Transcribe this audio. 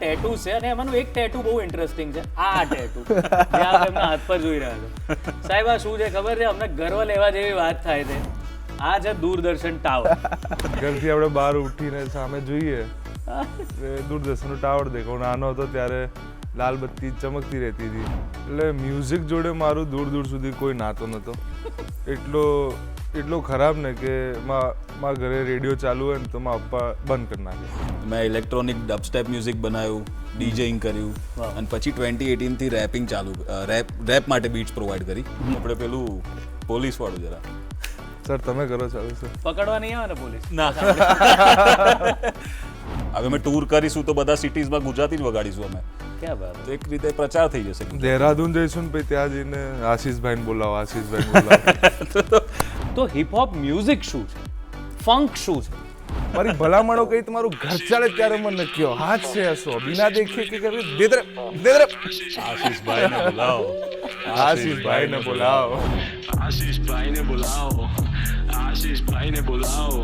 Tattoo છે અને એમાંનું એક ટેટુ બહુ ઇન્ટરેસ્ટિંગ છે, આ ટેટુ જે આપ એમના હાથ પર જોઈ રહ્યા છો. સાહેબ આ શું છે ખબર છે? અમને ગર્વ લેવા જેવી વાત થાય છે. આ છે દૂરદર્શન ટાવર. ઘરથી આપણે બહાર ઉઠીને સામે જોઈએ દૂરદર્શનનો ટાવર દેખાવ. નાનો હતો ત્યારે લાલ બત્તી ચમકતી રહેતી હતી. એટલે મ્યુઝિક જોડે મારું દૂર દૂર સુધી કોઈ નાતો નહોતો. એટલો ખરાબ ને કે મારા ઘરે રેડિયો ચાલુ હોય ને તો મારા પપ્પા બંધ કરી નાખે. મેં ઇલેક્ટ્રોનિક ડબસ્ટેપ મ્યુઝિક બનાવ્યું, ડીજેઇંગ કર્યું અને પછી 2018 થી રેપિંગ ચાલુ, રેપ માટે બીટ્સ પ્રોવાઈડ કરી. આપણે પેલું પોલીસ વાળું જરા સર તમે કરો ચાલુ સર. પકડવા નહીં આવે ને પોલીસ? ના. હવે અમે ટૂર કરીશું તો બધા સિટીઝમાં ગુજરાતી જ વગાડીશું અમે. ક્યાં બાત. તો એક રીતે પ્રચાર થઈ જશે. દેહરાદૂન જઈશું ને પછી ત્યાં જઈને આશીષભાઈને બોલાવો, આશીષભાઈને બોલાવો. તો હિપહોપ મ્યુઝિક શું છે? ફંક શું છે? મારી ભલામણો કઈ તમારું ઘર ચાલે ત્યારે મને કયો. હાથ છે હસો બિના દેખે કે કરે દેદરે આશીષભાઈને બોલાવો, આશીષભાઈને બોલાવો. આશીષભાઈને બોલાવો, આશીષભાઈને બોલાવો.